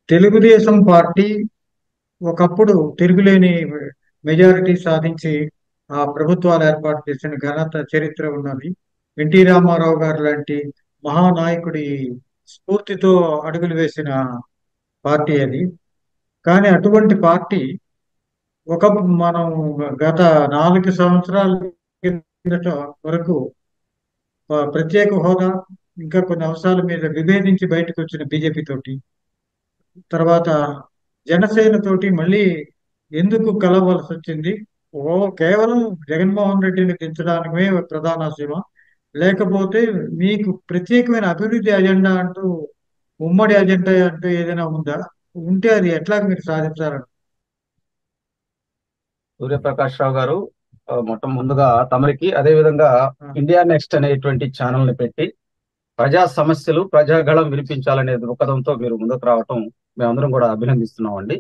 Telugu Desam party ఒకప్పుడు తిరుగులేని majority సాధించి ఆ ప్రభుత్వాలు ఏర్పాటు చేసిన ఘనత చరిత్ర ఉన్నది. ఎన్టీ రామారావు గారు లాంటి మహానాయకుడి స్ఫూర్తితో అడుగులు వేసిన పార్టీ అది. కానీ అటువంటి పార్టీ ఒక మనం గత 4 సంవత్సరాల కిందట వరకు ప్రత్యేక హోదా ఇంకా కొన్ని అంశాల మీద విభేదించి బయటకు వచ్చిన బీజేపీ తోటి, తర్వాత జనసేన తోటి మళ్ళీ ఎందుకు కలవలసి వచ్చింది? కేవలం జగన్మోహన్ రెడ్డిని దించడానికే ప్రధాన ఆశయమా? లేకపోతే మీకు ప్రత్యేకమైన అభివృద్ధి అజెండా అంటూ, ఉమ్మడి అజెండా అంటూ ఏదైనా ఉందా? ఉంటే అది ఎట్లా మీరు సాధించాలని? సూర్యప్రకాష్ రావు గారు, ముందుగా తమరికి అదే విధంగా ఆ, ఇండియా నెక్స్ట్ అనేటువంటి ఛానల్ ని పెట్టి ప్రజా సమస్యలు ప్రజాగళం వినిపించాలనే దృక్పథంతో మీరు ముందుకు రావటం మేమందరం కూడా అభినందిస్తున్నామండి.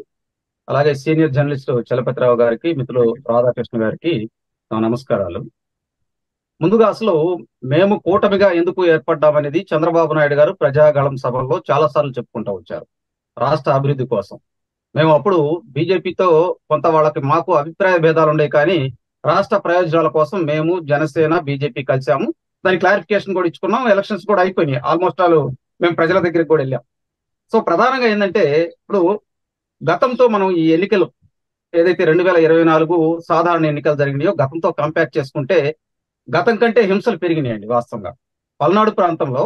అలాగే సీనియర్ జర్నలిస్ట్ చలపతిరావు గారికి, మిత్రులు థాంక్యూ. రాధాకృష్ణ గారికి నా నమస్కారాలు. ముందుగా అసలు మేము కూటమిగా ఎందుకు ఏర్పడ్డామనేది చంద్రబాబు నాయుడు గారు ప్రజాగళం సభల్లో చాలా సార్లు చెప్పుకుంటూ వచ్చారు. రాష్ట్ర అభివృద్ధి కోసం మేము అప్పుడు బీజేపీతో కొంత వాళ్ళకి మాకు అభిప్రాయ భేదాలు ఉండే, కానీ రాష్ట్ర ప్రయోజనాల కోసం మేము జనసేన బీజేపీ కలిసాము. దాని క్లారిఫికేషన్ కూడా ఇచ్చుకున్నాం. ఎలక్షన్స్ కూడా అయిపోయినాయి ఆల్మోస్ట్ ఆల్. మేము ప్రజల దగ్గరికి కూడా వెళ్ళాం. సో ప్రధానంగా ఏంటంటే, ఇప్పుడు గతంతో మనం ఈ ఎన్నికలు ఏదైతే 2024 సాధారణ ఎన్నికలు జరిగినాయో గతంతో కంపేర్ చేసుకుంటే గతం కంటే హింసలు పెరిగినాయండి. వాస్తవంగా పల్నాడు ప్రాంతంలో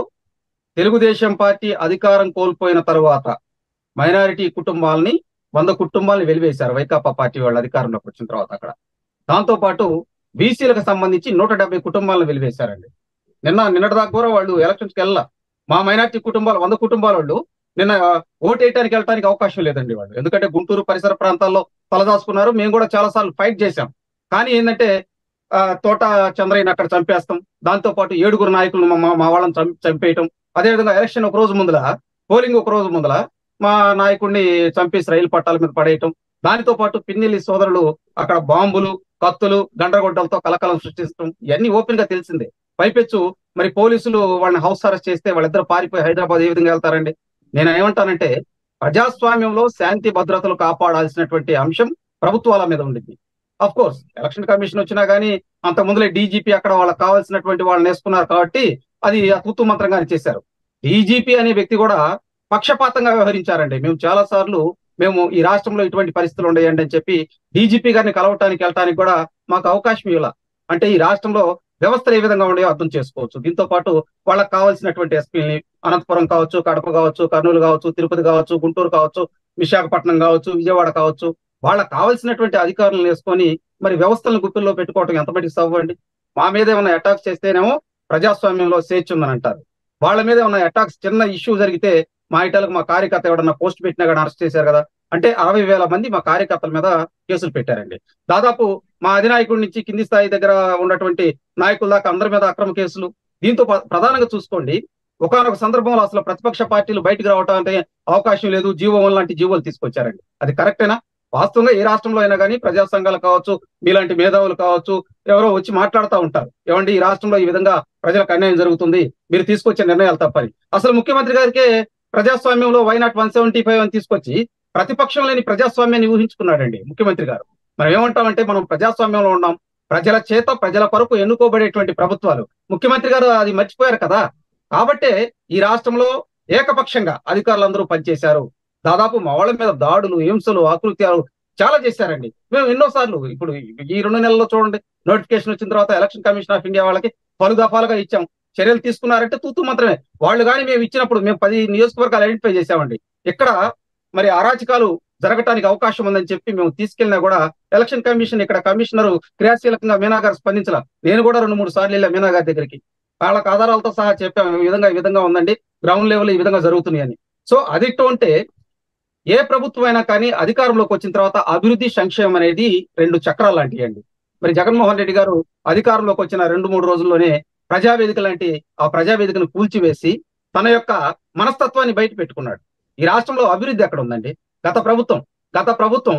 తెలుగుదేశం పార్టీ అధికారం కోల్పోయిన తరువాత మైనారిటీ కుటుంబాలని 100 కుటుంబాలను వెలివేశారు వైకాపా పార్టీ వాళ్ళు అధికారంలోకి వచ్చిన తర్వాత. అక్కడ దాంతో పాటు బీసీలకు సంబంధించి 170 కుటుంబాలను వెలివేశారండి. నిన్నటిదాకా కూడా వాళ్ళు ఎలక్షన్స్కి వెళ్ళా. మా మైనారిటీ కుటుంబాలు 100 కుటుంబాల వాళ్ళు నిన్న ఓటేయటానికి వెళ్ళడానికి అవకాశం లేదండి వాళ్ళు. ఎందుకంటే గుంటూరు పరిసర ప్రాంతాల్లో తలదాచుకున్నారు. మేము కూడా చాలా సార్లు ఫైట్ చేశాం. కానీ ఏంటంటే తోట చంద్రయ్యని అక్కడ చంపేస్తాం, దాంతో పాటు 7 నాయకులను మా వాళ్ళని చంపేయటం, అదేవిధంగా ఎలక్షన్ ఒక రోజు ముందల, పోలింగ్ ఒక రోజు ముందల మా నాయకుడిని చంపేసి రైలు పట్టాల మీద పడేయటం, దానితో పాటు పిన్నెల్లి సోదరులు అక్కడ బాంబులు, కత్తులు, గండ్రగొడ్డలతో కలకలం సృష్టించడం, ఇవన్నీ ఓపెన్ గా తెలిసిందే. పైపెచ్చు మరి పోలీసులు వాళ్ళని హౌస్ అరెస్ట్ చేస్తే వాళ్ళిద్దరు పారిపోయి హైదరాబాద్ ఏ విధంగా వెళ్తారండి? నేను ఏమంటానంటే, ప్రజాస్వామ్యంలో శాంతి భద్రతలు కాపాడాల్సినటువంటి అంశం ప్రభుత్వాల మీద ఉండింది. అఫ్ కోర్స్ ఎలక్షన్ కమిషన్ వచ్చినా గానీ అంత ముందులే డీజీపీ అక్కడ వాళ్ళకి కావాల్సినటువంటి వాళ్ళని వేసుకున్నారు కాబట్టి అది తూతు మంత్రంగానే చేశారు. డీజీపీ అనే వ్యక్తి కూడా పక్షపాతంగా వ్యవహరించారండి. మేము చాలా సార్లు మేము ఈ రాష్ట్రంలో ఇటువంటి పరిస్థితులు ఉండయండి అని చెప్పి డీజీపీ గారిని కలవటానికి వెళ్ళటానికి కూడా మాకు అవకాశం ఇవ్వాల. అంటే ఈ రాష్ట్రంలో వ్యవస్థలు ఏ విధంగా ఉన్నాయో అర్థం చేసుకోవచ్చు. దీంతో పాటు వాళ్ళకి కావాల్సినటువంటి ఎస్పీని అనంతపురం కావచ్చు, కడప కావచ్చు, కర్నూలు కావచ్చు, తిరుపతి కావచ్చు, గుంటూరు కావచ్చు, విశాఖపట్నం కావచ్చు, విజయవాడ కావచ్చు, వాళ్ళకి కావాల్సినటువంటి అధికారులను వేసుకొని మరి వ్యవస్థలను గుర్తుల్లో పెట్టుకోవటం ఎంత మటుకు సవ్వండి? మా మీద ఏమైనా అటాక్స్ చేస్తేనేమో ప్రజాస్వామ్యంలో స్వేచ్ఛ ఉందని అంటారు. వాళ్ళ మీద ఏమైనా అటాక్స్, చిన్న ఇష్యూ జరిగితే మా ఇటాలకు మా కార్యకర్త ఎవడన్నా పోస్ట్ పెట్టినా కానీ అరెస్ట్ చేశారు కదా. అంటే 60,000 మంది మా కార్యకర్తల మీద కేసులు పెట్టారండి. దాదాపు మా అధినాయకుడి నుంచి కింది స్థాయి దగ్గర ఉన్నటువంటి నాయకుల దాకా అందరి మీద అక్రమ కేసులు. దీంతో ప్రధానంగా చూసుకోండి, ఒకానొక సందర్భంలో అసలు ప్రతిపక్ష పార్టీలు బయటకు రావటానికి అవకాశం లేదు, జీవో 1 లాంటి జీవోలు తీసుకొచ్చారండి. అది కరెక్టేనా? వాస్తవంగా ఏ రాష్ట్రంలో అయినా కానీ ప్రజా సంఘాలు కావచ్చు, మీలాంటి మేధావులు కావచ్చు, ఎవరో వచ్చి మాట్లాడుతూ ఉంటారు, ఏమండి ఈ రాష్ట్రంలో ఈ విధంగా ప్రజలకు అన్యాయం జరుగుతుంది, మీరు తీసుకొచ్చే నిర్ణయాలు తప్పని. అసలు ముఖ్యమంత్రి గారికే ప్రజాస్వామ్యంలో వైనాట్ 175 అని తీసుకొచ్చి ప్రతిపక్షం లేని ప్రజాస్వామ్యాన్ని ఊహించుకున్నాడండి ముఖ్యమంత్రి గారు. మనం ఏమంటామంటే, మనం ప్రజాస్వామ్యంలో ఉన్నాం, ప్రజల చేత ప్రజల కొరకు ఎన్నుకోబడేటువంటి ప్రభుత్వాలు. ముఖ్యమంత్రి గారు అది మర్చిపోయారు కదా. కాబట్టే ఈ రాష్ట్రంలో ఏకపక్షంగా అధికారులందరూ పనిచేశారు. దాదాపు మా వాళ్ళ మీద దాడులు, హింసలు, ఆకృత్యాలు చాలా చేశారండి. మేము ఎన్నోసార్లు, ఇప్పుడు ఈ 2 నెలల్లో చూడండి, నోటిఫికేషన్ వచ్చిన తర్వాత ఎలక్షన్ కమిషన్ ఆఫ్ ఇండియా వాళ్ళకి పలు దఫాలుగా ఇచ్చాం. చర్యలు తీసుకున్నారంటే తూతు మాత్రమే. వాళ్ళు కానీ మేము ఇచ్చినప్పుడు మేము 10 నియోజకవర్గాలు ఐడెంటిఫై చేశామండి. ఇక్కడ మరి అరాచకాలు జరగటానికి అవకాశం ఉందని చెప్పి మేము తీసుకెళ్ళినా కూడా ఎలక్షన్ కమిషన్, ఇక్కడ కమిషనర్ క్రియాశీలకంగా మీనా గారు స్పందించాల. నేను కూడా 2-3 సార్లు వెళ్ళా మీనా గారి దగ్గరికి. వాళ్ళకి ఆధారాలతో సహా చెప్పాము, ఈ విధంగా ఉందండి, గ్రౌండ్ లెవెల్ ఈ విధంగా జరుగుతున్నాయి అని. సో అదిట్టు అంటే ఏ ప్రభుత్వం అయినా కానీ అధికారంలోకి వచ్చిన తర్వాత అభివృద్ధి, సంక్షేమం అనేది 2 చక్రాలు లాంటివి అండి. మరి జగన్మోహన్ రెడ్డి గారు అధికారంలోకి వచ్చిన 2-3 రోజుల్లోనే ప్రజావేదిక లాంటి ఆ ప్రజావేదికను కూల్చివేసి తన యొక్క మనస్తత్వాన్ని బయట పెట్టుకున్నాడు. ఈ రాష్ట్రంలో అభివృద్ధి ఎక్కడ ఉందండి? గత ప్రభుత్వం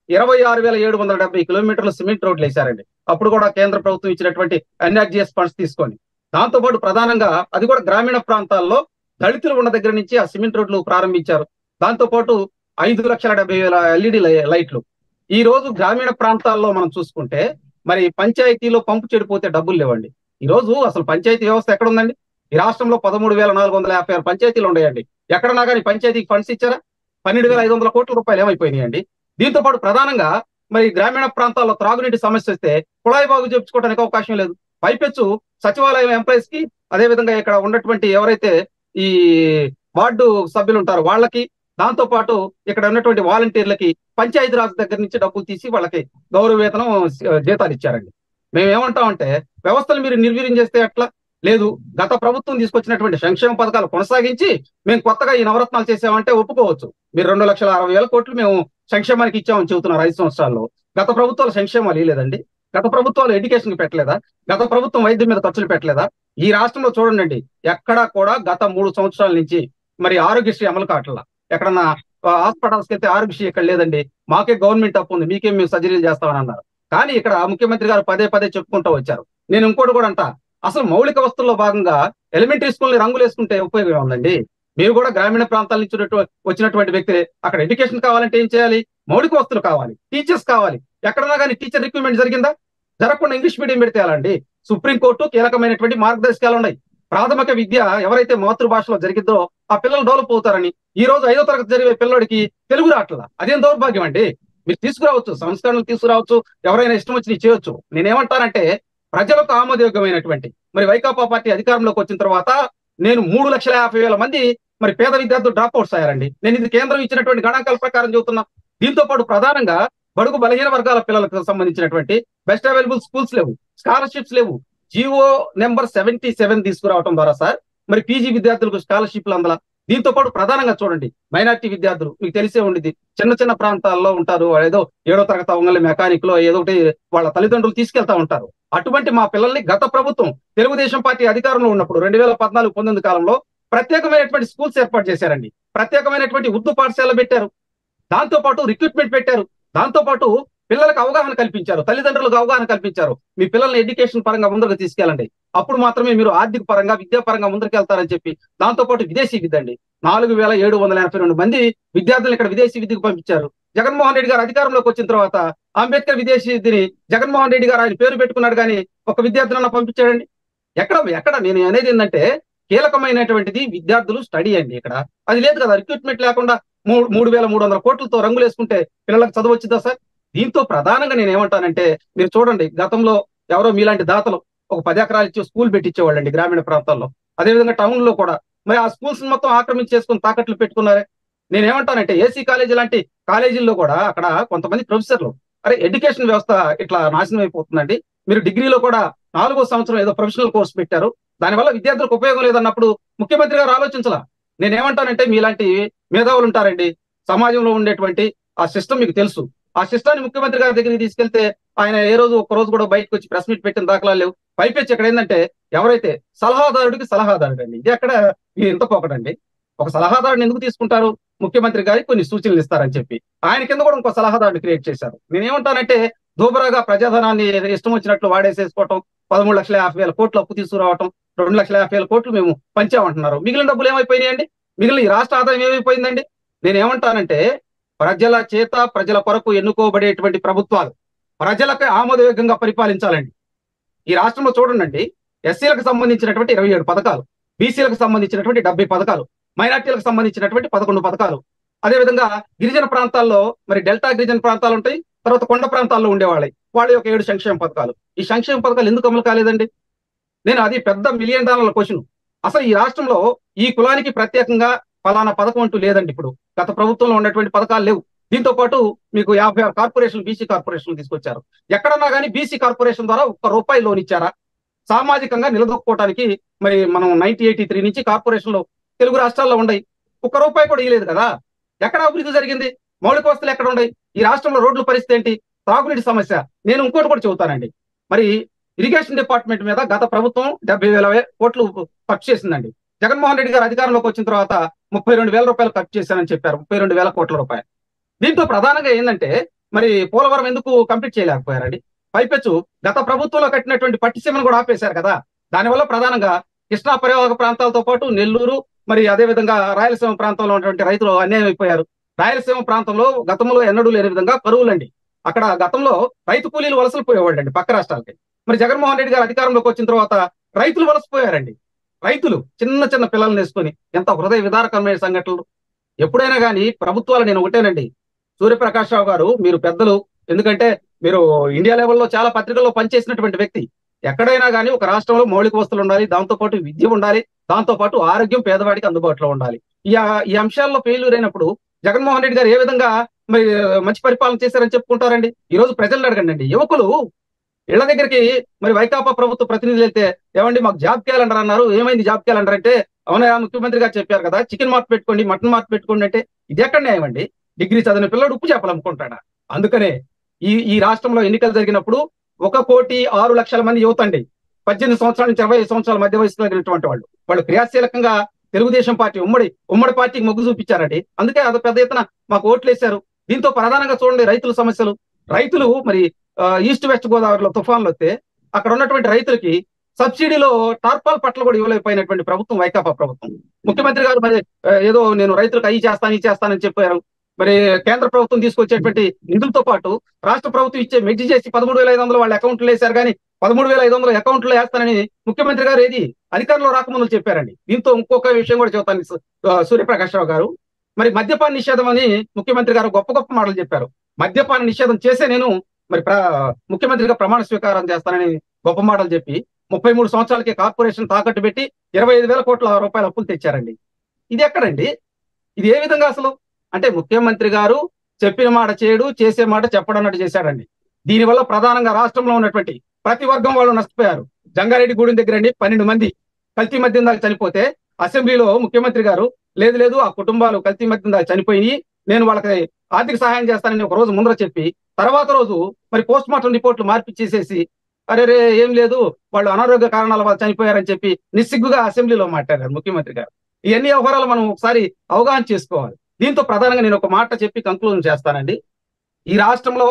26,770 కిలోమీటర్లు సిమెంట్ రోడ్లు వేశారండి. అప్పుడు కూడా కేంద్ర ప్రభుత్వం ఇచ్చినటువంటి ఎన్ఆర్జీఎస్ ఫండ్స్ తీసుకొని. దాంతో పాటు ప్రధానంగా అది కూడా గ్రామీణ ప్రాంతాల్లో దళితులు ఉన్న దగ్గర నుంచి ఆ సిమెంట్ రోడ్లు ప్రారంభించారు. దాంతో పాటు 5,70,000 ఎల్ఈడి లైట్లు. ఈ రోజు గ్రామీణ ప్రాంతాల్లో మనం చూసుకుంటే మరి పంచాయతీలో పంపు చెడిపోతే డబ్బులు లేవండి. ఈ రోజు అసలు పంచాయతీ వ్యవస్థ ఎక్కడ ఉందండి? ఈ రాష్ట్రంలో 13,456 పంచాయతీలు ఉన్నాయండి. ఎక్కడన్నా కానీ పంచాయతీకి ఫండ్స్ ఇచ్చారా? 12,500 కోట్ల రూపాయలు ఏమైపోయినాయండి? దీంతో పాటు ప్రధానంగా మరి గ్రామీణ ప్రాంతాల్లో త్రాగునీటి సమస్య వస్తే కుళాయి బాగు చేయించుకోవడానికి అవకాశం లేదు. పైపెచ్చు సచివాలయం ఎంప్లాయీస్ కి, అదే విధంగా ఇక్కడ ఉన్నటువంటి ఎవరైతే ఈ వార్డు సభ్యులు ఉంటారో వాళ్ళకి, దాంతో పాటు ఇక్కడ ఉన్నటువంటి వాలంటీర్లకి పంచాయతీరాజ్ దగ్గర నుంచి డబ్బులు తీసి వాళ్ళకి గౌరవ వేతనం, జీతాలు ఇచ్చారండి. మేము ఏమంటామంటే వ్యవస్థలు మీరు నిర్వీర్యం చేస్తే ఎట్లా? లేదు, గత ప్రభుత్వం తీసుకొచ్చినటువంటి సంక్షేమ పథకాలు కొనసాగించి మేము కొత్తగా ఈ నవరత్నాలు చేసామంటే ఒప్పుకోవచ్చు. మీరు 2,60,000 కోట్లు మేము సంక్షేమానికి ఇచ్చామని చెబుతున్నారు 5 సంవత్సరాల్లో. గత ప్రభుత్వాలు సంక్షేమాలు ఇవ్వలేదండి. గత ప్రభుత్వాలు ఎడ్యుకేషన్ పెట్టలేదా? గత ప్రభుత్వం వైద్యం మీద ఖర్చులు పెట్టలేదా? ఈ రాష్ట్రంలో చూడండి, ఎక్కడా కూడా గత 3 సంవత్సరాల నుంచి మరి ఆరోగ్యశ్రీ అమలు కావట్లా. ఎక్కడన్నా హాస్పిటల్స్కి వెళ్తే ఆరోగ్యశ్రీ ఇక్కడ లేదండి, మాకే గవర్నమెంట్ అప్పు ఉంది, మీకేం మేము సర్జరీలు చేస్తామని అన్నారు. కానీ ఇక్కడ ముఖ్యమంత్రి గారు పదే పదే చెప్పుకుంటూ వచ్చారు. నేను ఇంకోటి కూడా అంట, అసలు మౌలిక వస్తువుల్లో భాగంగా ఎలిమెంటరీ స్కూల్ని రంగులు వేసుకుంటే ఉపయోగం ఉందండి. మీరు కూడా గ్రామీణ ప్రాంతాల నుంచి వచ్చినటువంటి వ్యక్తి, అక్కడ ఎడ్యుకేషన్ కావాలంటే ఏం చేయాలి? మౌలిక వస్తువులు కావాలి, టీచర్స్ కావాలి. ఎక్కడన్నా కానీ టీచర్ రిక్రూట్మెంట్ జరిగిందా? జరగకుండా ఇంగ్లీష్ మీడియం పెడితే ఎలా అండి? సుప్రీంకోర్టు కీలకమైనటువంటి మార్గదర్శకాలు ఉన్నాయి. ప్రాథమిక విద్య ఎవరైతే మాతృభాషలో జరిగిద్దో ఆ పిల్లలు డెవలప్ అవుతారని. ఈ రోజు 5వ తరగతి జరిగే పిల్లడికి తెలుగు రావట్లా. అదేం దౌర్భాగ్యం అండి? మీరు తీసుకురావచ్చు, సంస్కరణలు తీసుకురావచ్చు, ఎవరైనా ఇష్టం వచ్చి చేయొచ్చు. నేనేమంటానంటే ప్రజలకు ఆమోదయోగ్యమైనటువంటి మరి వైకాపా పార్టీ అధికారంలోకి వచ్చిన తర్వాత నేను 3,50,000 మంది మరి పేద విద్యార్థులు డ్రాప్ అవుట్స్ అయ్యారండి. నేను ఇది కేంద్రం ఇచ్చినటువంటి గణాంకాల ప్రకారం చెబుతున్నా. దీంతో పాటు ప్రధానంగా బడుగు బలహీన వర్గాల పిల్లలకు సంబంధించినటువంటి బెస్ట్ అవైలబుల్ స్కూల్స్ లేవు, స్కాలర్షిప్స్ లేవు. జిఓ నెంబర్ 77 తీసుకురావడం ద్వారా సార్ మరి పీజీ విద్యార్థులకు స్కాలర్షిప్లు అందల. దీంతో పాటు ప్రధానంగా చూడండి, మైనార్టీ విద్యార్థులు మీకు తెలిసే ఉండిద్ది, చిన్న చిన్న ప్రాంతాల్లో ఉంటారు. ఏదో 7వ తరగతి అవ్వగానే మెకానిక్ లో ఏదో ఒకటి వాళ్ళ తల్లిదండ్రులు తీసుకెళ్తా ఉంటారు. అటువంటి మా పిల్లల్ని గత ప్రభుత్వం తెలుగుదేశం పార్టీ అధికారంలో ఉన్నప్పుడు 2014-19 కాలంలో ప్రత్యేకమైనటువంటి స్కూల్స్ ఏర్పాటు చేశారండి. ప్రత్యేకమైనటువంటి ఉర్దూ పాఠశాల పెట్టారు. దాంతో పాటు రిక్రూట్మెంట్ పెట్టారు. దాంతో పాటు పిల్లలకు అవగాహన కల్పించారు, తల్లిదండ్రులకు అవగాహన కల్పించారు. మీ పిల్లల్ని ఎడ్యుకేషన్ పరంగా ముందుకు తీసుకెళ్ళండి, అప్పుడు మాత్రమే మీరు ఆర్థిక పరంగా, విద్యాపరంగా ముందుకు వెళ్తారని చెప్పి. దాంతో పాటు విదేశీ విద్య అండి, 4,782 మంది విద్యార్థులు ఇక్కడ విదేశీ విద్యకు పంపించారు. జగన్మోహన్ రెడ్డి గారు అధికారంలోకి వచ్చిన తర్వాత అంబేద్కర్ విదేశీ విద్యని జగన్మోహన్ రెడ్డి గారు ఆయన పేరు పెట్టుకున్నాడు, కానీ ఒక విద్యార్థులన్నా పంపించాడండి? ఎక్కడ నేను అనేది ఏంటంటే కీలకమైనటువంటిది విద్యార్థులు స్టడీ అండి. ఇక్కడ అది లేదు కదా. రిక్రూట్మెంట్ లేకుండా 3,300 కోట్లతో రంగులు వేసుకుంటే పిల్లలకు చదువు వచ్చిందా సార్? దీంతో ప్రధానంగా నేను ఏమంటానంటే మీరు చూడండి, గతంలో ఎవరో మీలాంటి దాతలు ఒక 10 ఎకరాలు ఇచ్చి స్కూల్ పెట్టించేవాళ్ళండి గ్రామీణ ప్రాంతాల్లో. అదేవిధంగా టౌన్ లో కూడా మరి ఆ స్కూల్స్ మొత్తం ఆక్రమించేసుకుని తాకట్లు పెట్టుకున్నారే. నేనేమంటానంటే ఏసీ కాలేజీ లాంటి కాలేజీల్లో కూడా అక్కడ కొంతమంది ప్రొఫెసర్లు, అరే ఎడ్యుకేషన్ వ్యవస్థ ఇట్లా నాశనం అయిపోతుందండి, మీరు డిగ్రీలో కూడా 4వ సంవత్సరం ఏదో ప్రొఫెషనల్ కోర్స్ పెట్టారు, దానివల్ల విద్యార్థులకు ఉపయోగం లేదన్నప్పుడు ముఖ్యమంత్రి గారు ఆలోచించాల. నేనేమంటానంటే మీలాంటి మేధావులు ఉంటారండి సమాజంలో ఉండేటువంటి, ఆ సిస్టమ్ మీకు తెలుసు. ఆ సిస్టాన్ని ముఖ్యమంత్రి గారి దగ్గరికి తీసుకెళ్తే ఆయన ఏ రోజు ఒక్క రోజు కూడా బయటకు వచ్చి ప్రెస్ మీట్ పెట్టిన దాఖలాలు లేవు. పైపెచ్చి ఇక్కడ ఏంటంటే ఎవరైతే సలహాదారుడికి సలహాదారుడు అండి, ఇది ఎక్కడ ఇంత పోకడండి. ఒక సలహాదారుని ఎందుకు తీసుకుంటారు? ముఖ్యమంత్రి గారికి కొన్ని సూచనలు ఇస్తారని చెప్పి ఆయన కింద కూడా ఇంకో సలహాదారుని క్రియేట్ చేశారు. నేనేమంటానంటే దూబరాగా ప్రజాధనాన్ని ఇష్టం వచ్చినట్లు వాడేసేసుకోవటం, 13,50,000 కోట్లు అప్పు తీసుకురావటం, 2,50,000 కోట్లు మేము పంచామంటున్నారు. మిగిలిన డబ్బులు ఏమైపోయినాయండి? మిగిలిన ఈ రాష్ట్ర ఆదాయం ఏమైపోయిందండి? నేనేమంటానంటే ప్రజల చేత ప్రజల కొరకు ఎన్నుకోబడేటువంటి ప్రభుత్వాలు ప్రజలకు ఆమోదయోగ్యంగా పరిపాలించాలండి. ఈ రాష్ట్రంలో చూడండి, ఎస్సీలకు సంబంధించినటువంటి 27 పథకాలు, బీసీలకు సంబంధించినటువంటి 70 పథకాలు, మైనార్టీలకు సంబంధించినటువంటి 11 పథకాలు. అదేవిధంగా గిరిజన ప్రాంతాల్లో మరి డెల్టా గిరిజన ప్రాంతాలు ఉంటాయి, తర్వాత కొండ ప్రాంతాల్లో ఉండేవాళ్ళ యొక్క 7 సంక్షేమ పథకాలు. ఈ సంక్షేమ పథకాలు ఎందుకు అమలు కాలేదండి? నేను అది పెద్ద $1 మిలియన్ క్వశ్చన్. అసలు ఈ రాష్ట్రంలో ఈ కులానికి ప్రత్యేకంగా ఫలానా పథకం అంటూ లేదండి. ఇప్పుడు గత ప్రభుత్వంలో ఉన్నటువంటి పథకాలు లేవు. దీంతో పాటు మీకు 56 కార్పొరేషన్లు, బీసీ కార్పొరేషన్లు తీసుకొచ్చారు. ఎక్కడన్నా కానీ బీసీ కార్పొరేషన్ ద్వారా ₹1 లోన్ ఇచ్చారా? సామాజికంగా నిలదొక్కుకోవడానికి మరి మనం 1983 నుంచి కార్పొరేషన్లు తెలుగు రాష్ట్రాల్లో ఉన్నాయి, ₹1 కూడా ఇవ్వలేదు కదా. ఎక్కడ అభివృద్ధి జరిగింది? మౌలిక వస్తువులు ఎక్కడ ఉన్నాయి? ఈ రాష్ట్రంలో రోడ్ల పరిస్థితి ఏంటి? తాగునీటి సమస్య. నేను ఇంకోటి కూడా చెబుతానండి, మరి ఇరిగేషన్ డిపార్ట్మెంట్ మీద గత ప్రభుత్వం 70,000 కోట్లు ఖర్చు చేసిందండి. జగన్మోహన్ రెడ్డి గారు అధికారంలోకి వచ్చిన తర్వాత 32,000 రూపాయలు ఖర్చు చేశానని చెప్పారు, 32,000 కోట్ల రూపాయలు. దీంతో ప్రధానంగా ఏంటంటే మరి పోలవరం ఎందుకు కంప్లీట్ చేయలేకపోయారండి? పైపెచ్చు గత ప్రభుత్వంలో కట్టినటువంటి పట్టిసీమను కూడా ఆపేశారు కదా. దానివల్ల ప్రధానంగా కృష్ణా పరివాహక ప్రాంతాలతో పాటు నెల్లూరు, మరి అదే విధంగా రాయలసీమ ప్రాంతంలో ఉన్నటువంటి రైతులు అన్యాయం అయిపోయారు. రాయలసీమ ప్రాంతంలో గతంలో ఎన్నడూ లేని విధంగా కరువులండి. అక్కడ గతంలో రైతు కూలీలు వలసలు పోయేవాళ్ళండి పక్క రాష్ట్రాలకి. మరి జగన్మోహన్ రెడ్డి గారు అధికారంలోకి వచ్చిన తర్వాత రైతులు వలసపోయారండి. రైతులు చిన్న చిన్న పిల్లల్ని వేసుకొని ఎంత హృదయ విదారకరమైన సంఘటనలు. ఎప్పుడైనా కానీ ప్రభుత్వాలు నేను ఒకటేనండి, సూర్యప్రకాష్ రావు గారు మీరు పెద్దలు, ఎందుకంటే మీరు ఇండియా లెవెల్లో చాలా పత్రికల్లో పనిచేసినటువంటి వ్యక్తి. ఎక్కడైనా కానీ ఒక రాష్ట్రంలో మౌలిక వస్తువులు ఉండాలి, దాంతో పాటు విద్య ఉండాలి, దాంతో పాటు ఆరోగ్యం పేదవాడికి అందుబాటులో ఉండాలి. ఈ అంశాల్లో ఫెయిల్యూర్ అయినప్పుడు జగన్మోహన్ రెడ్డి గారు ఏ విధంగా మరి మంచి పరిపాలన చేశారని చెప్పుకుంటారండి? ఈ రోజు ప్రజలను అడగండి. యువకులు ఇళ్ల దగ్గరికి మరి వైకాపా ప్రభుత్వ ప్రతినిధులు వెళ్తే, ఏమండి మాకు జాబ్ క్యాలెండర్ అన్నారు, ఏమైంది జాబ్ క్యాలెండర్ అంటే, అవునా ముఖ్యమంత్రి గారు చెప్పారు కదా చికెన్ మార్ట్ పెట్టుకోండి, మటన్ మార్ట్ పెట్టుకోండి అంటే, ఇది ఎక్కడ న్యాయం అండి? డిగ్రీ చదివిన పిల్లడు ఉప్పు చేపలు అమ్ముకుంటాడా? అందుకనే ఈ రాష్ట్రంలో ఎన్నికలు జరిగినప్పుడు 1,06,00,000 మంది యువత అండి, 18 సంవత్సరాల నుంచి 25 సంవత్సరాల మధ్య వయసులో కలిగినటువంటి వాళ్ళు క్రియాశీలకంగా తెలుగుదేశం పార్టీ ఉమ్మడి పార్టీకి మొగ్గు చూపించారండి. అందుకే అది పెద్ద ఎత్తున మాకు ఓట్లు వేశారు. దీంతో ప్రధానంగా చూడండి రైతుల సమస్యలు. రైతులు మరి ఈస్ట్ వెస్ట్ గోదావరిలో తుఫాన్లు వస్తే అక్కడ ఉన్నటువంటి రైతులకి సబ్సిడీలో టార్పాల్ పట్ల కూడా ఇవ్వలేకపోయినటువంటి ప్రభుత్వం వైకాపా ప్రభుత్వం. ముఖ్యమంత్రి గారు మరి ఏదో నేను రైతులకు అవి చేస్తాను ఇది చేస్తానని చెప్పారు. మరి కేంద్ర ప్రభుత్వం తీసుకొచ్చేటువంటి నిధులతో పాటు రాష్ట్ర ప్రభుత్వం ఇచ్చే మెడ్జి చేసి 13,500 వాళ్ళ అకౌంట్లో వేశారు. కానీ 13,500 అకౌంట్లో వేస్తానని ముఖ్యమంత్రి గారు ఏది అధికారంలో రాకముందు చెప్పారండి. దీంతో ఇంకొక విషయం కూడా చెబుతాను సూర్యప్రకాష్ రావు గారు. మరి మద్యపాన నిషేధం అని ముఖ్యమంత్రి గారు గొప్ప గొప్ప మాటలు చెప్పారు. మద్యపాన నిషేధం చేసే నేను మరి ముఖ్యమంత్రిగా ప్రమాణ స్వీకారం చేస్తానని గొప్ప మాటలు చెప్పి 33 సంవత్సరాలకి కార్పొరేషన్ తాకట్టు పెట్టి 25,000 కోట్ల రూపాయల అప్పులు తెచ్చారండి. ఇది ఎక్కడండి? ఇది ఏ విధంగా అసలు? అంటే ముఖ్యమంత్రి గారు చెప్పిన మాట చేయడు, చేసే మాట చెప్పడన్నట్టు చేశాడండి. దీనివల్ల ప్రధానంగా రాష్ట్రంలో ఉన్నటువంటి ప్రతి వర్గం వాళ్ళు నష్టపోయారు. జంగారెడ్డి గూడెం దగ్గర అండి 12 మంది కల్తీ మద్యం దాకా చనిపోతే అసెంబ్లీలో ముఖ్యమంత్రి గారు లేదు ఆ కుటుంబాలు కల్తీ మద్యం దాకా చనిపోయి నేను వాళ్ళకి ఆర్థిక సహాయం చేస్తానని ఒక రోజు ముందర చెప్పి, తర్వాత రోజు మరి పోస్ట్ మార్టం రిపోర్ట్లు మార్పిచ్చేసేసి అరే ఏం లేదు వాళ్ళు అనారోగ్య కారణాల వల్ల చనిపోయారని చెప్పి నిస్సిగ్గుగా అసెంబ్లీలో మాట్లాడారు ముఖ్యమంత్రి గారు. ఇవన్నీ వ్యవహారాలు మనం ఒకసారి అవగాహన చేసుకోవాలి. దీంతో ప్రధానంగా నేను ఒక మాట చెప్పి కంక్లూజన్ చేస్తానండి. ఈ రాష్ట్రంలో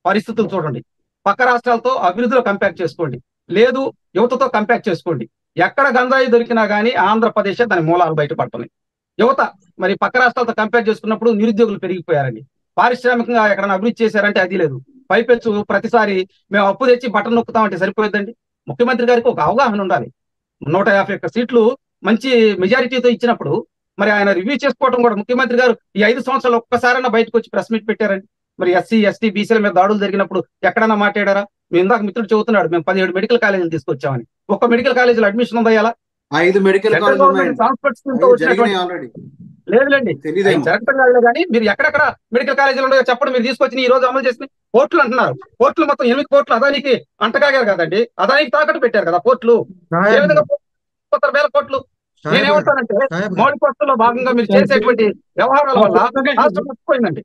పరిస్థితులు చూడండి, పక్క రాష్ట్రాలతో అభివృద్ధిలో కంపేర్ చేసుకోండి, లేదు యువతతో కంపేర్ చేసుకోండి. ఎక్కడ గంజాయి దొరికినా కానీ ఆంధ్రప్రదేశ్ దాని మూలాలు బయటపడుతున్నాయి. యువత మరి పక్క రాష్ట్రాలతో కంపేర్ చేసుకున్నప్పుడు నిరుద్యోగులు పెరిగిపోయారండి. పారిశ్రామికంగా ఎక్కడైనా అభివృద్ధి చేశారంటే అది లేదు. పైపెచ్చు ప్రతిసారి మేము అప్పు తెచ్చి బటన్ నొక్కుతామంటే సరిపోయిందండి. ముఖ్యమంత్రి గారికి ఒక అవగాహన ఉండాలి. 151 సీట్లు మంచి మెజారిటీతో ఇచ్చినప్పుడు మరి ఆయన రివ్యూ చేసుకోవడం కూడా ముఖ్యమంత్రి గారు ఈ 5 సంవత్సరాలు ఒక్కసారైనా బయటకు వచ్చి ప్రెస్ మీట్ పెట్టారండి. మరి ఎస్సీ ఎస్టీ బీసీల మీద దాడులు జరిగినప్పుడు ఎక్కడైనా మాట్లాడారా? మీ ఇందాక మిత్రుడు చెబుతున్నాడు మేము 17 మెడికల్ కాలేజీలు తీసుకొచ్చామని. ఒక్క మెడికల్ కాలేజీలో అడ్మిషన్ ఉందా? 5 మెడికల్ లేదులేండి జరగటం కాదు. కానీ మీరు ఎక్కడెక్కడ మెడికల్ కాలేజీలు ఉన్నాయో చెప్పండి. మీరు తీసుకొచ్చి ఈ రోజు అమలు చేసిన పోర్టులు అంటున్నారు. పోర్టులు మొత్తం 8 కోట్లు అదానికి అంటకాగారు కదండి. అదానికి తాకట్టు పెట్టారు కదా పోర్టులు. ఏ విధంగా 1,000 కోట్లు? నేనేమంటానంటే మౌలిక వస్తువుల్లో భాగంగా మీరు చేసేటువంటి వ్యవహారాల వల్ల రాష్ట్రం మర్చిపోయిందండి.